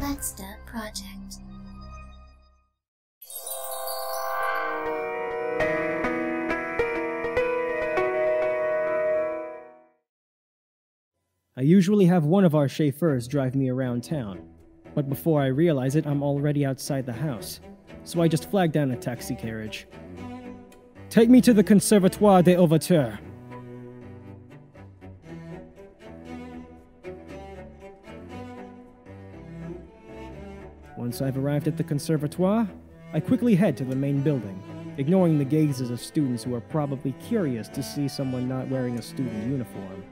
Baxter Project. I usually have one of our chauffeurs drive me around town, but before I realize it, I'm already outside the house, so I just flag down a taxi carriage. Take me to the Conservatoire des Ouvertures. Once I've arrived at the Conservatoire, I quickly head to the main building, ignoring the gazes of students who are probably curious to see someone not wearing a student uniform.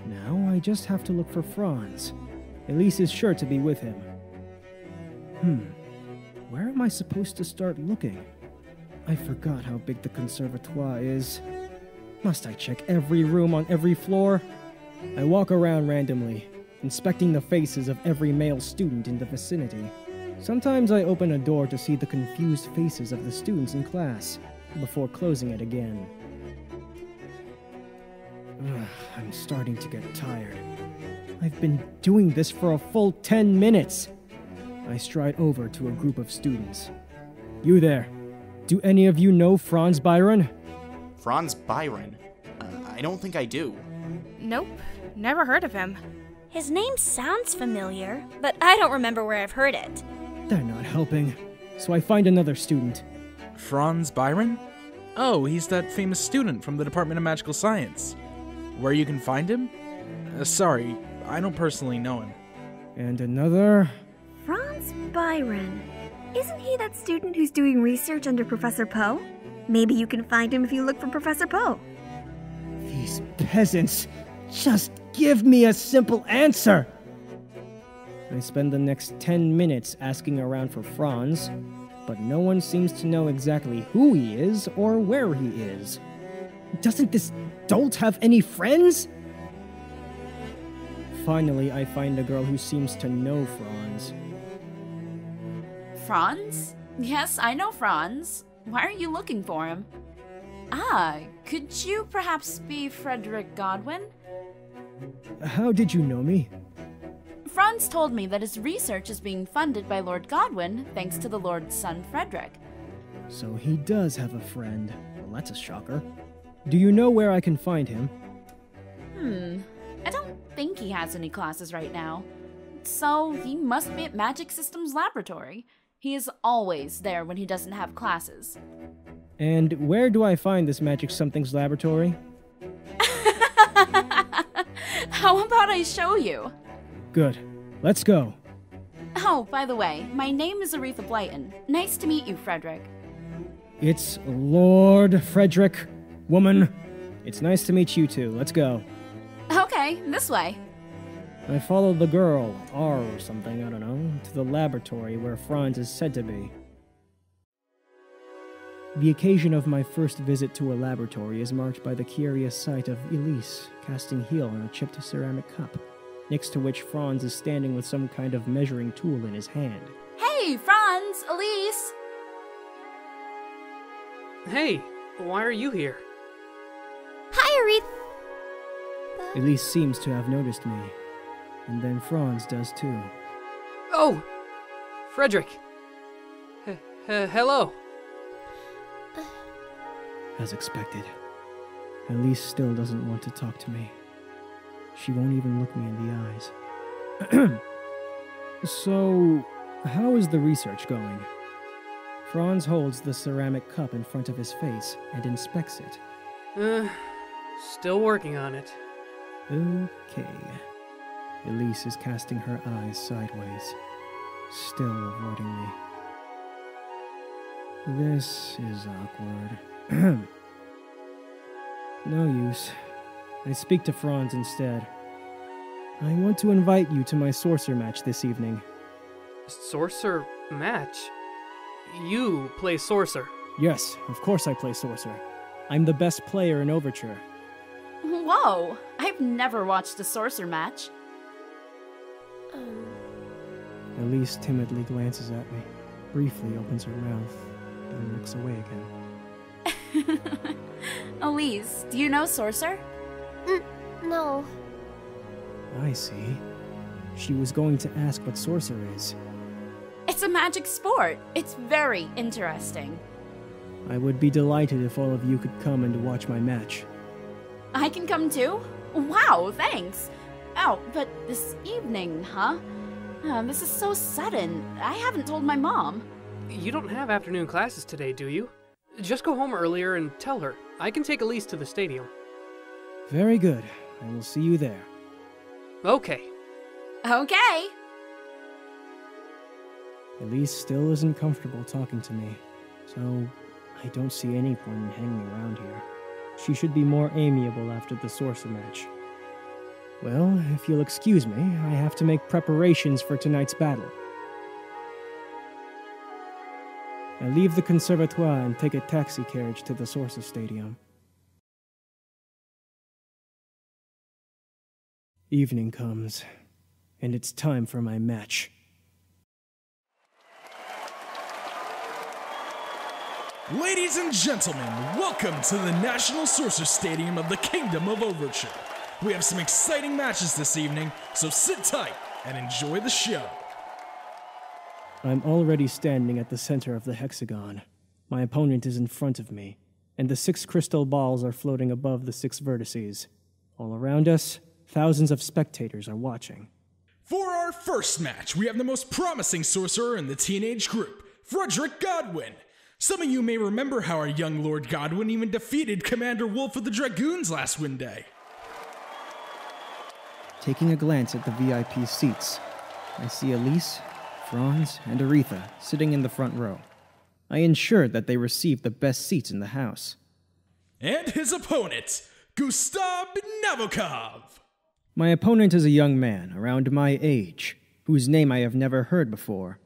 Now I just have to look for Franz. Elise is sure to be with him. Where am I supposed to start looking? I forgot how big the Conservatoire is. Must I check every room on every floor? I walk around randomly, inspecting the faces of every male student in the vicinity. Sometimes I open a door to see the confused faces of the students in class, before closing it again. I'm starting to get tired. I've been doing this for a full 10 minutes. I stride over to a group of students. You there. Do any of you know Franz Byron? Franz Byron? I don't think I do. Nope, never heard of him. His name sounds familiar, but I don't remember where I've heard it. They're not helping, so I find another student. Franz Byron? Oh, he's that famous student from the Department of Magical Science. Where you can find him? Sorry, I don't personally know him. And another... Franz Byron. Isn't he that student who's doing research under Professor Poe? Maybe you can find him if you look for Professor Poe. These peasants. Just give me a simple answer! I spend the next 10 minutes asking around for Franz, but no one seems to know exactly who he is or where he is. Doesn't this dolt have any friends? Finally, I find a girl who seems to know Franz. Franz? Yes, I know Franz. Why are you looking for him? Ah, could you perhaps be Frederic Godwin? How did you know me? Franz told me that his research is being funded by Lord Godwin thanks to the Lord's son Frederic. So he does have a friend. Well, that's a shocker. Do you know where I can find him? I don't think he has any classes right now. So he must be at Magic Systems Laboratory. He is always there when he doesn't have classes. And where do I find this Magic Something's laboratory? How about I show you? Good. Let's go. Oh, by the way, my name is Aretha Blyton. Nice to meet you, Frederic. It's Lord Frederic. Woman, it's nice to meet you too. Let's go. Okay, this way. I follow the girl, R or something, I don't know, to the laboratory where Franz is said to be. The occasion of my first visit to a laboratory is marked by the curious sight of Elise casting heel on a chipped ceramic cup, next to which Franz is standing with some kind of measuring tool in his hand. Hey, Franz! Elise! Hey, why are you here? Hi, Aretha. Elise seems to have noticed me, and then Franz does too. Oh! Frederic! Hello! As expected, Elise still doesn't want to talk to me. She won't even look me in the eyes. So, how is the research going? Franz holds the ceramic cup in front of his face and inspects it. Still working on it. Okay. Elise is casting her eyes sideways, still avoiding me. This is awkward. No use. I speak to Franz instead. I want to invite you to my sorcerer match this evening. Sorcerer match? You play sorcerer? Yes, of course I play sorcerer. I'm the best player in Overture. Whoa! I've never watched a sorcerer match. Elise timidly glances at me, briefly opens her mouth, then looks away again. Elise, do you know sorcerer? No. I see. She was going to ask what sorcerer is. It's a magic sport. It's very interesting. I would be delighted if all of you could come and watch my match. I can come too? Wow, thanks. Oh, but this evening, huh? This is so sudden. I haven't told my mom. You don't have afternoon classes today, do you? Just go home earlier and tell her. I can take Elise to the stadium. Very good. I will see you there. Okay. Okay. Elise still isn't comfortable talking to me, so I don't see any point in hanging around here. She should be more amiable after the sorcerer match. Well, if you'll excuse me, I have to make preparations for tonight's battle. I leave the conservatoire and take a taxi carriage to the sorcerer stadium. Evening comes, and it's time for my match. Ladies and gentlemen, welcome to the National Sorcerer Stadium of the Kingdom of Overture. We have some exciting matches this evening, so sit tight and enjoy the show. I'm already standing at the center of the hexagon. My opponent is in front of me, and the 6 crystal balls are floating above the 6 vertices. All around us, thousands of spectators are watching. For our first match, we have the most promising sorcerer in the teenage group, Frederic Godwin. Some of you may remember how our young Lord Godwin even defeated Commander Wolf of the Dragoons last Wednesday. Taking a glance at the VIP seats, I see Elise, Franz, and Aretha sitting in the front row. I ensured that they received the best seats in the house. And his opponent, Gustav Nabokov. My opponent is a young man around my age, whose name I have never heard before.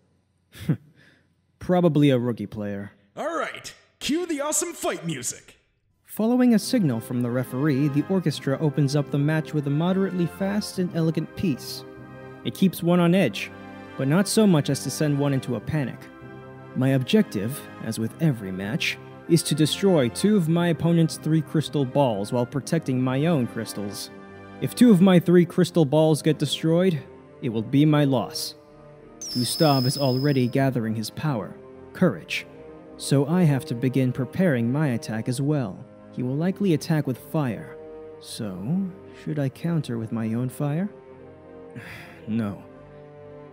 Probably a rookie player. All right, cue the awesome fight music. Following a signal from the referee, the orchestra opens up the match with a moderately fast and elegant piece. It keeps one on edge, but not so much as to send one into a panic. My objective, as with every match, is to destroy 2 of my opponent's 3 crystal balls while protecting my own crystals. If 2 of my 3 crystal balls get destroyed, it will be my loss. Gustav is already gathering his power, courage, so I have to begin preparing my attack as well. He will likely attack with fire, so should I counter with my own fire? No,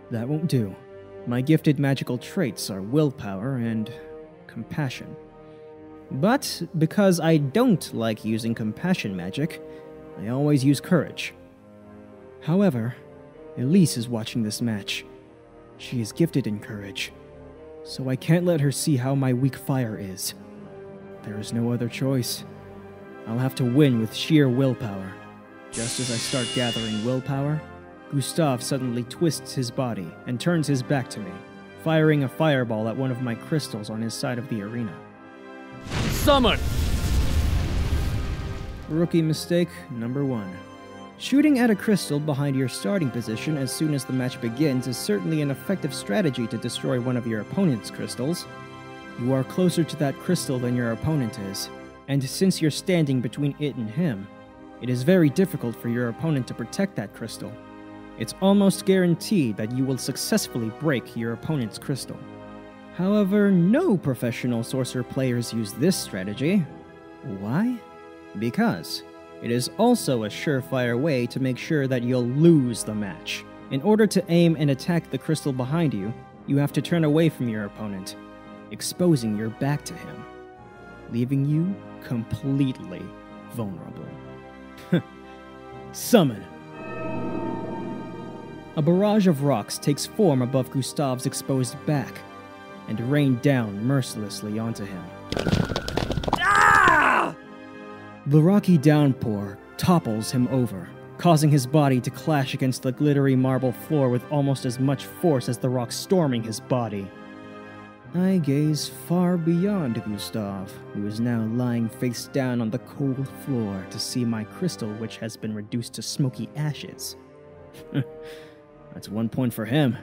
that won't do. My gifted magical traits are willpower and compassion. But because I don't like using compassion magic, I always use courage. However, Elise is watching this match. She is gifted in courage, so I can't let her see how my weak fire is. There is no other choice. I'll have to win with sheer willpower. Just as I start gathering willpower, Gustav suddenly twists his body and turns his back to me, firing a fireball at one of my crystals on his side of the arena. Summon! Rookie mistake number 1. Shooting at a crystal behind your starting position as soon as the match begins is certainly an effective strategy to destroy one of your opponent's crystals. You are closer to that crystal than your opponent is, and since you're standing between it and him, it is very difficult for your opponent to protect that crystal. It's almost guaranteed that you will successfully break your opponent's crystal. However, no professional sorcerer players use this strategy. Why? Because it is also a surefire way to make sure that you'll lose the match. In order to aim and attack the crystal behind you, you have to turn away from your opponent, exposing your back to him, leaving you completely vulnerable. Summon! A barrage of rocks takes form above Gustav's exposed back and rain down mercilessly onto him. The rocky downpour topples him over, causing his body to clash against the glittery marble floor with almost as much force as the rocks storming his body. I gaze far beyond Gustav, who is now lying face down on the cold floor to see my crystal, which has been reduced to smoky ashes. That's 1 point for him.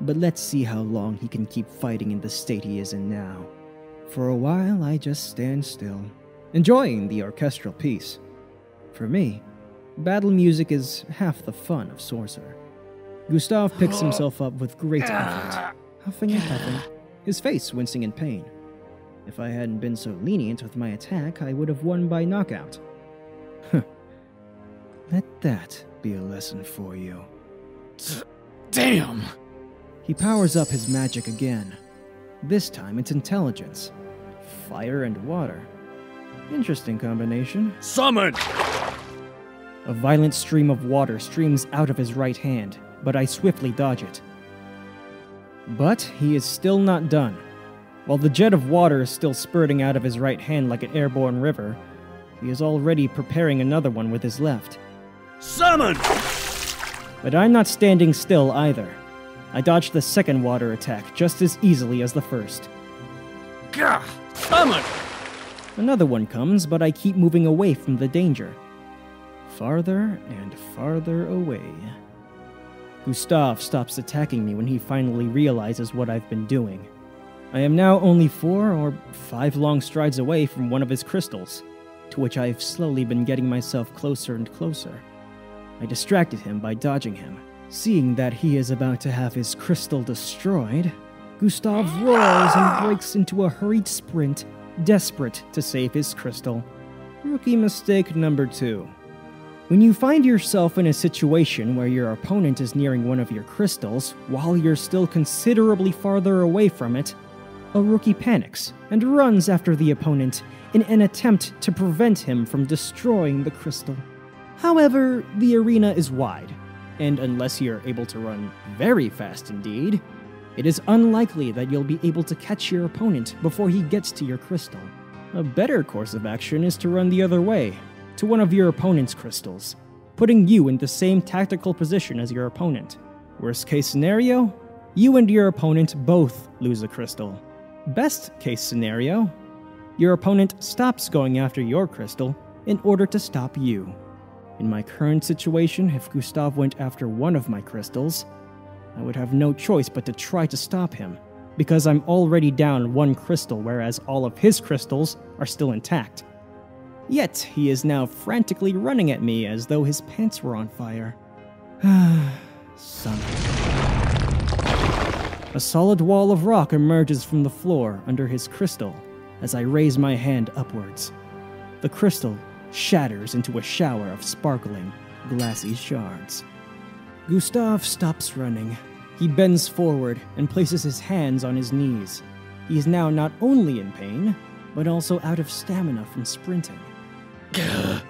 But let's see how long he can keep fighting in the state he is in now. For a while, I just stand still, enjoying the orchestral piece. For me, battle music is half the fun of Sorcerer. Gustav picks himself up with great effort. huffing and puffing, his face wincing in pain. If I hadn't been so lenient with my attack, I would have won by knockout. Let that be a lesson for you. Damn! He powers up his magic again. This time it's intelligence. Fire and water. Interesting combination. Summon! A violent stream of water streams out of his right hand, but I swiftly dodge it. But he is still not done. While the jet of water is still spurting out of his right hand like an airborne river, he is already preparing another one with his left. Summon! But I'm not standing still either. I dodge the second water attack just as easily as the first. Gah! Summon! Another one comes, but I keep moving away from the danger. Farther and farther away. Gustav stops attacking me when he finally realizes what I've been doing. I am now only 4 or 5 long strides away from one of his crystals, to which I have slowly been getting myself closer and closer. I distracted him by dodging him. Seeing that he is about to have his crystal destroyed, Gustav roars and breaks into a hurried sprint, desperate to save his crystal. Rookie mistake number 2. When you find yourself in a situation where your opponent is nearing one of your crystals while you're still considerably farther away from it, a rookie panics and runs after the opponent in an attempt to prevent him from destroying the crystal. However, the arena is wide, and unless you're able to run very fast indeed, it is unlikely that you'll be able to catch your opponent before he gets to your crystal. A better course of action is to run the other way, to one of your opponent's crystals, putting you in the same tactical position as your opponent. Worst case scenario, you and your opponent both lose a crystal. Best case scenario, your opponent stops going after your crystal in order to stop you. In my current situation, if Gustav went after one of my crystals, I would have no choice but to try to stop him, because I'm already down 1 crystal whereas all of his crystals are still intact. Yet he is now frantically running at me as though his pants were on fire. Son. A solid wall of rock emerges from the floor under his crystal as I raise my hand upwards. The crystal shatters into a shower of sparkling, glassy shards. Gustav stops running. He bends forward and places his hands on his knees. He is now not only in pain, but also out of stamina from sprinting. I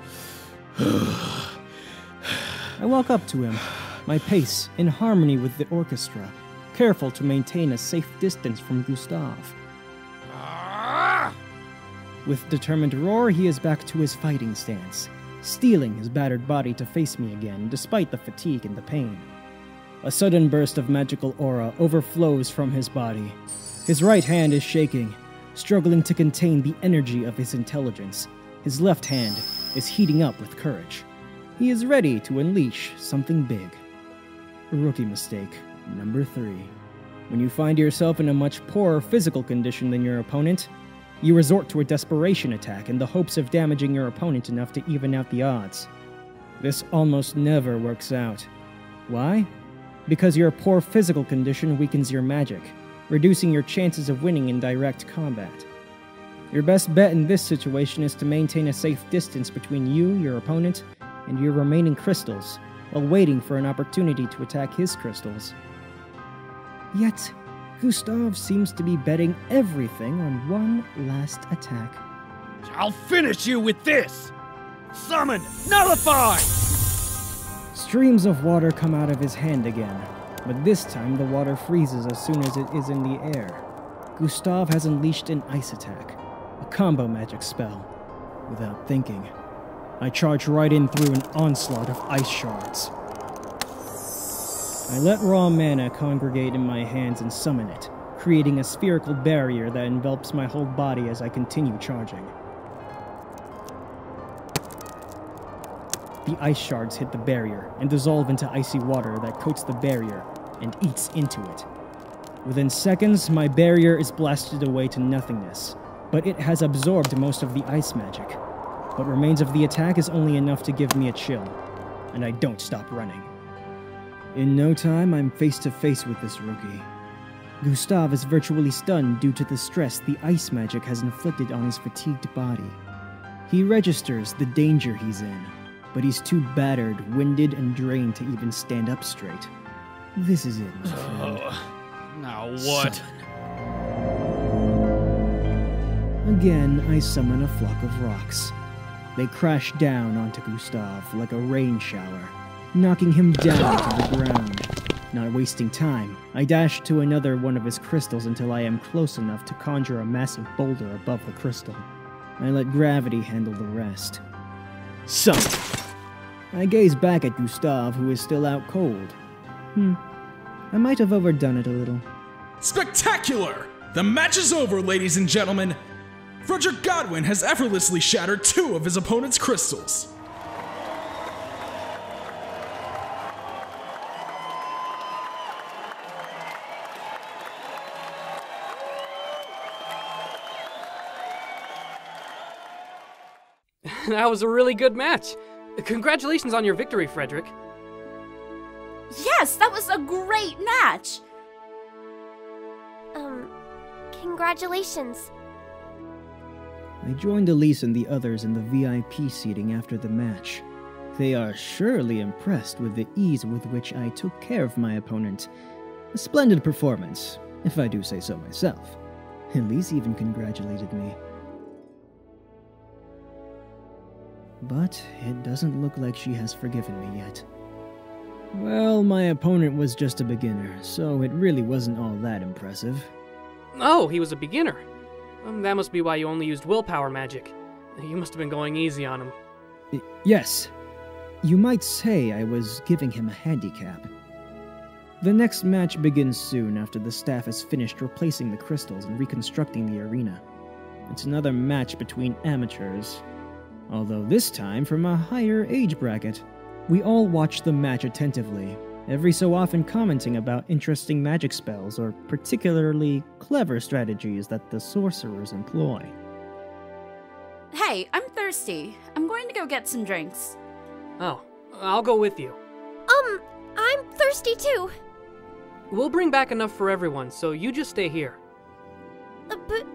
walk up to him, my pace in harmony with the orchestra, careful to maintain a safe distance from Gustav. With determined roar, he is back to his fighting stance, steeling his battered body to face me again, despite the fatigue and the pain. A sudden burst of magical aura overflows from his body. His right hand is shaking, struggling to contain the energy of his intelligence. His left hand is heating up with courage. He is ready to unleash something big. Rookie mistake number 3. When you find yourself in a much poorer physical condition than your opponent, you resort to a desperation attack in the hopes of damaging your opponent enough to even out the odds. This almost never works out. Why? Because your poor physical condition weakens your magic, reducing your chances of winning in direct combat. Your best bet in this situation is to maintain a safe distance between you, your opponent, and your remaining crystals, while waiting for an opportunity to attack his crystals. Yet, Gustav seems to be betting everything on one last attack. I'll finish you with this! Summon! Nullify! Streams of water come out of his hand again, but this time the water freezes as soon as it is in the air. Gustav has unleashed an ice attack, a combo magic spell. Without thinking, I charge right in through an onslaught of ice shards. I let raw mana congregate in my hands and summon it, creating a spherical barrier that envelops my whole body as I continue charging. The ice shards hit the barrier and dissolve into icy water that coats the barrier and eats into it. Within seconds, my barrier is blasted away to nothingness, but it has absorbed most of the ice magic. What remains of the attack is only enough to give me a chill, and I don't stop running. In no time, I'm face to face with this rookie. Gustav is virtually stunned due to the stress the ice magic has inflicted on his fatigued body. He registers the danger he's in, but he's too battered, winded, and drained to even stand up straight. This is it, my friend. Now what? Again, I summon a flock of rocks. They crash down onto Gustav like a rain shower, knocking him down to the ground. Not wasting time, I dash to another one of his crystals until I am close enough to conjure a massive boulder above the crystal. I let gravity handle the rest. Summon! I gaze back at Gustav, who is still out cold. I might have overdone it a little. Spectacular! The match is over, ladies and gentlemen. Frederic Godwin has effortlessly shattered 2 of his opponent's crystals. That was a really good match. Congratulations on your victory, Frederic. Yes, that was a great match! Congratulations. I joined Elise and the others in the VIP seating after the match. They are surely impressed with the ease with which I took care of my opponent. A splendid performance, if I do say so myself. Elise even congratulated me. But it doesn't look like she has forgiven me yet. Well, my opponent was just a beginner, so it really wasn't all that impressive. Oh, he was a beginner. That must be why you only used willpower magic. You must have been going easy on him. Yes. You might say I was giving him a handicap. The next match begins soon after the staff has finished replacing the crystals and reconstructing the arena. It's another match between amateurs, although this time from a higher age bracket. We all watch the match attentively, every so often commenting about interesting magic spells or particularly clever strategies that the sorcerers employ. Hey, I'm thirsty. I'm going to go get some drinks. Oh, I'll go with you. I'm thirsty too. We'll bring back enough for everyone, so you just stay here. But...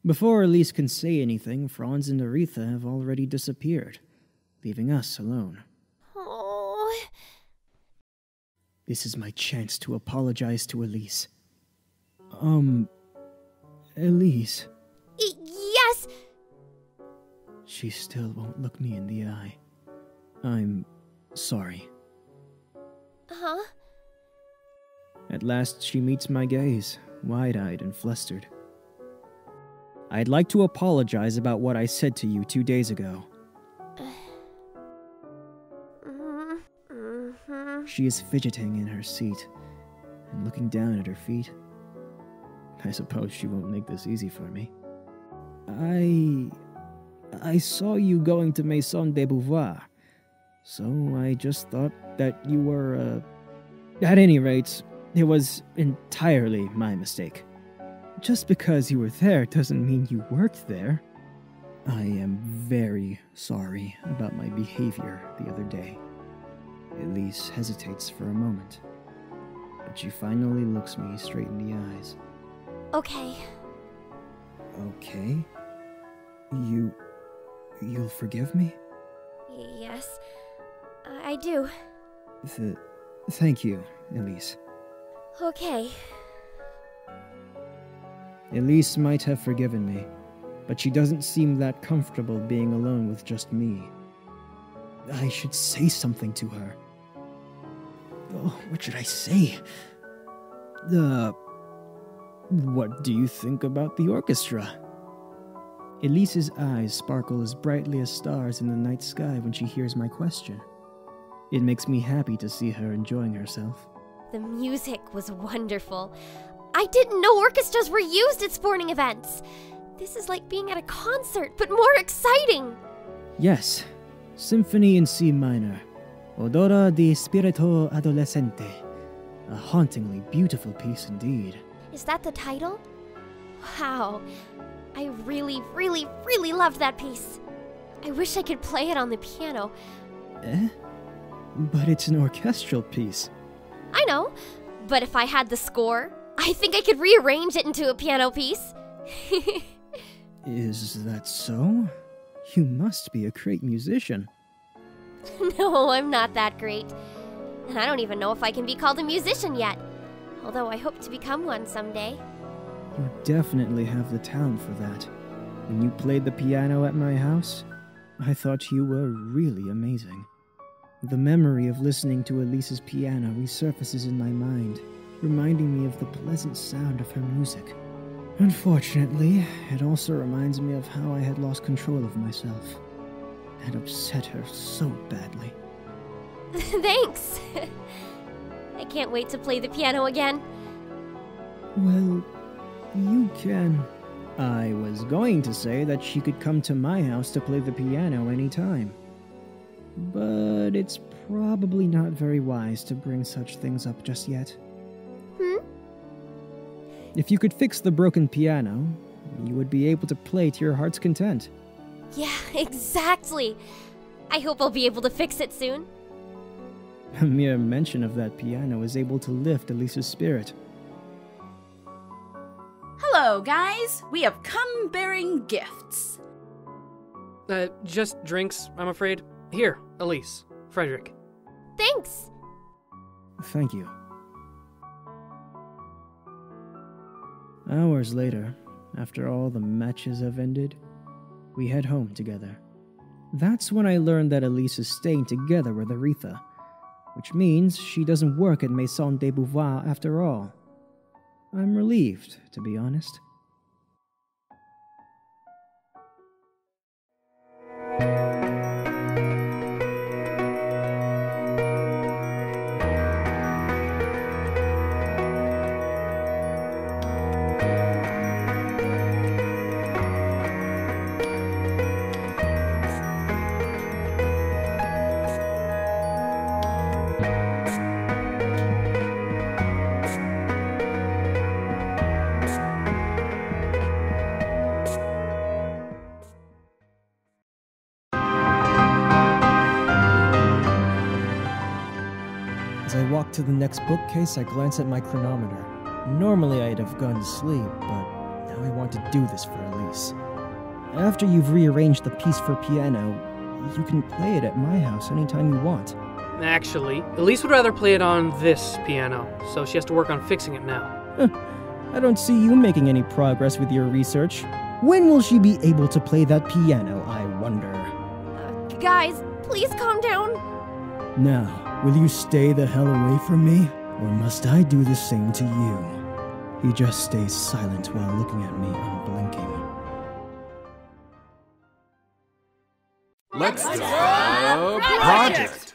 Before Elise can say anything, Franz and Aretha have already disappeared, leaving us alone. Oh... This is my chance to apologize to Elise. Elise. Yes! She still won't look me in the eye. I'm sorry. Huh? At last she meets my gaze, wide-eyed and flustered. I'd like to apologize about what I said to you 2 days ago. She is fidgeting in her seat and looking down at her feet. I suppose she won't make this easy for me. I saw you going to Maison de Beauvoir, so I just thought that you were, At any rate, it was entirely my mistake. Just because you were there doesn't mean you worked there. I am very sorry about my behavior the other day. Elise hesitates for a moment, but she finally looks me straight in the eyes. Okay. Okay? You'll forgive me? Yes, I do. Thank you, Elise. Okay. Elise might have forgiven me, but she doesn't seem that comfortable being alone with just me. I should say something to her. Oh, what should I say? What do you think about the orchestra? Elise's eyes sparkle as brightly as stars in the night sky when she hears my question. It makes me happy to see her enjoying herself. The music was wonderful. I didn't know orchestras were used at sporting events. This is like being at a concert, but more exciting. Yes, Symphony in C minor, Odora di Spirito Adolescente. A hauntingly beautiful piece indeed. Is that the title? Wow, I really, really, really loved that piece. I wish I could play it on the piano. But it's an orchestral piece. I know. But if I had the score, I think I could rearrange it into a piano piece. Is that so? You must be a great musician. No, I'm not that great. And I don't even know if I can be called a musician yet. Although I hope to become one someday. You definitely have the talent for that. When you played the piano at my house, I thought you were really amazing. The memory of listening to Elise's piano resurfaces in my mind, reminding me of the pleasant sound of her music. Unfortunately, it also reminds me of how I had lost control of myself. I had upset her so badly. Thanks! I can't wait to play the piano again. Well, you can. I was going to say that she could come to my house to play the piano anytime. But it's probably not very wise to bring such things up just yet. If you could fix the broken piano, you would be able to play to your heart's content. Yeah, exactly. I hope I'll be able to fix it soon. A mere mention of that piano is able to lift Elise's spirit. Hello, guys. We have come bearing gifts. Just drinks, I'm afraid. Here, Elise, Frederic. Thanks. Thank you. Hours later, after all the matches have ended, we head home together. That's when I learned that Elise is staying together with Aretha, which means she doesn't work at Maison de Beauvoir after all. I'm relieved, to be honest. As I walk to the next bookcase, I glance at my chronometer. Normally I'd have gone to sleep, but now I want to do this for Elise. After you've rearranged the piece for piano, you can play it at my house anytime you want. Actually, Elise would rather play it on this piano, so she has to work on fixing it now. I don't see you making any progress with your research. When will she be able to play that piano, I wonder? Guys, please calm down. Now, will you stay the hell away from me? Or must I do the same to you? He just stays silent while looking at me unblinking. Let's go project!